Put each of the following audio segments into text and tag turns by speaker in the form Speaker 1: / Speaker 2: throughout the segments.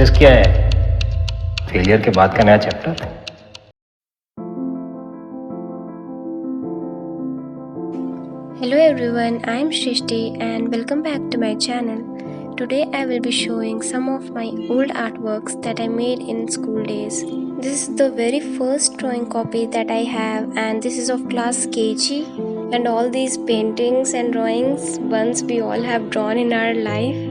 Speaker 1: Success क्या है? Failure के बाद का नया chapter.
Speaker 2: Hello everyone, I am Shrishti and welcome back to my channel. Today I will be showing some of my old artworks that I made in school days. This is the very first drawing copy that I have, and this is of class KG, and all these paintings and drawings once we all have drawn in our life.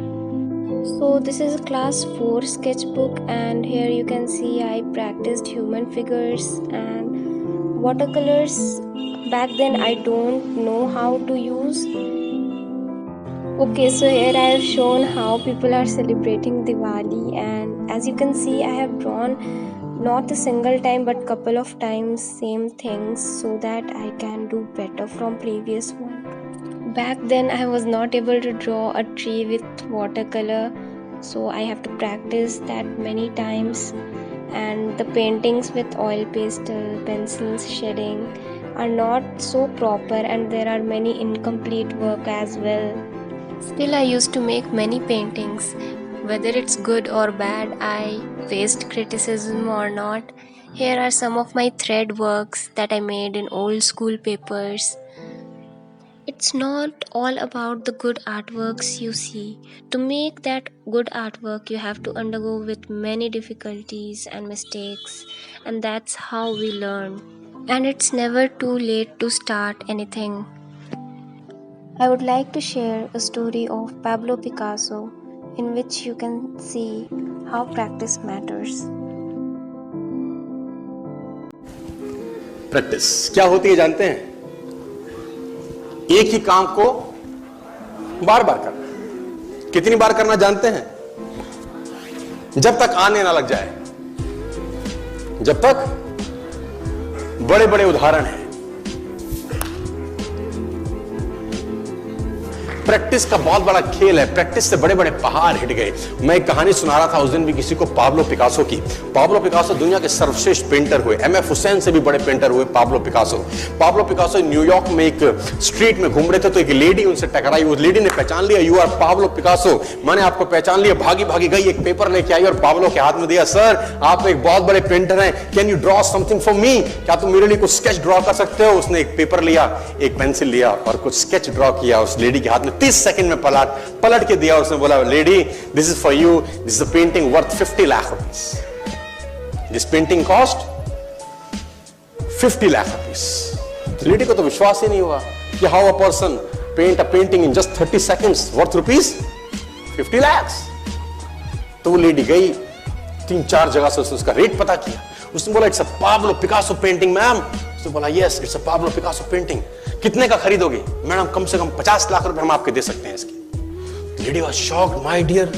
Speaker 2: So this is a class 4 sketchbook, and here you can see I practiced human figures and watercolors. Back then I don't know how to use. Okay, so here I have shown how people are celebrating Diwali, and as you can see I have drawn not a single time but couple of times same things so that I can do better from previous one. Back then I was not able to draw a tree with watercolor, so I have to practice that many times, and the paintings with oil pastel, pencils, shading are not so proper, and there are many incomplete work as well. Still I used to make many paintings. Whether it's good or bad, I faced criticism or not. Here are some of my thread works that I made in old school papers. It's not all about the good artworks you see. To make that good artwork, you have to undergo with many difficulties and mistakes, and that's how we learn. And it's never too late to start anything. I would like to share a story of Pablo Picasso, in which you can see how practice matters.
Speaker 3: Practice क्या होती है जानते हैं? एक ही काम को बार बार करना। कितनी बार करना जानते हैं? जब तक आने ना लग जाए। जब तक बड़े बड़े उदाहरण हैं। प्रैक्टिस का बहुत बड़ा खेल है। प्रैक्टिस से बड़े बड़े पहाड़ हिट गए। मैं एक कहानी सुना रहा था उस दिन भी किसी को, पाब्लो पिकासो की। पाब्लो पिकासो दुनिया के सर्वश्रेष्ठ पेंटर हुए। एमएफ हुसैन से भी बड़े पेंटर हुए Pablo Picasso. Pablo Picasso New York में एक स्ट्रीट में घूम रहे थे तो एक लेडी उनसे टकराई। उस लेडी ने पहचान लिया, यू आर पाब्लो पिकासो, मैंने आपको पहचान लिया। भागी भागी गई, एक पेपर लेके आई और पाब्लो के हाथ में दिया। सर, आप एक बहुत बड़े पेंटर हैं, can you draw something for me? क्या तुम मेरे लिए कुछ स्केच ड्रॉ कर सकते हो? उसने एक पेपर लिया, एक पेंसिल लिया और कुछ स्केच ड्रॉ किया उस लेडी के हाथ में। 30 सेकंड में पलट के दिया। उसने बोला, lady, this is for you, this is a painting worth 50 lakh rupees. This painting cost 50 lakh rupees. Lady को तो विश्वास ही नहीं हुआ कि how a person paint a painting in just 30 seconds worth rupees 50 lakh. तो वो लेडी गई, 3-4 जगह से उसका रेट पता किया। उसने बोला, it's a Pablo Picasso painting ma'am. उसने बोला, yes, it's a Pablo Picasso painting. कितने का खरीदोगे? मैडम, कम से कम 50 लाख रुपए हम आपके दे सकते हैं इसकी। Lady was shocked, my dear,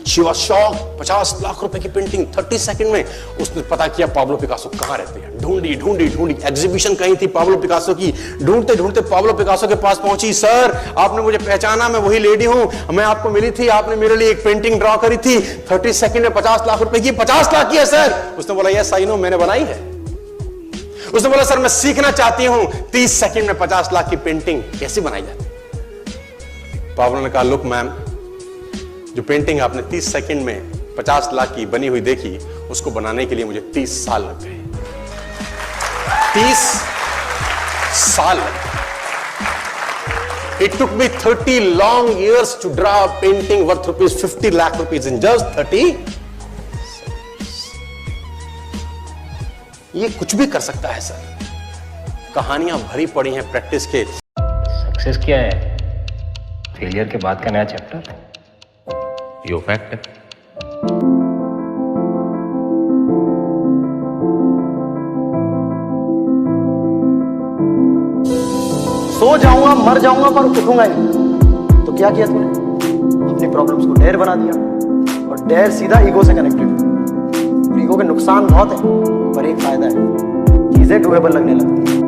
Speaker 3: she was shocked. 50 lakh रुपए की पेंटिंग 30 सेकंड में। उसने पता किया पाब्लो पिकासो कहां रहते हैं। ढूंढी ढूंढी ढूंढी, एग्जीबिशन कहीं थी पाब्लो पिकासो की। ढूंढते ढूंढते पाब्लो पिकासो के पास पहुंची। सर, आपने मुझे पहचाना, मैं वही लेडी हूं, मैं आपको मिली थी, आपने मेरे लिए एक पेंटिंग ड्रॉ करी थी 30 सेकंड में 50 लाख रुपए की। 50 लाख की है सर? उसने बोला, यस आई नो, मैंने बनाई है। उसने बोला, सर मैं सीखना चाहती हूं 30 सेकंड में 50 लाख की पेंटिंग कैसे बनाई जाती है। पाब्लो ने कहा, लुक मैम, जो पेंटिंग आपने 30 सेकंड में 50 लाख की बनी हुई देखी, उसको बनाने के लिए मुझे 30 साल लग गए। 30 साल लग गए। It took me 30 long years to draw a painting worth rupees 50 lakh rupees in just 30। ये कुछ भी कर सकता है सर। कहानियां भरी पड़ी हैं प्रैक्टिस के।
Speaker 1: सक्सेस क्या है? फेलियर के बाद का नया चैप्टर।
Speaker 4: यो फैक्ट है।
Speaker 5: सो जाऊंगा, मर जाऊंगा, पर उठूंगा ही। तो क्या किया तूने? अपनी प्रॉब्लम्स को डेयर बना दिया, और डेयर सीधा ईगो से कनेक्टेड है। ईगो के नुकसान बहुत है, पर एक फायदा है, चीजें डूएबल लगने लगती है।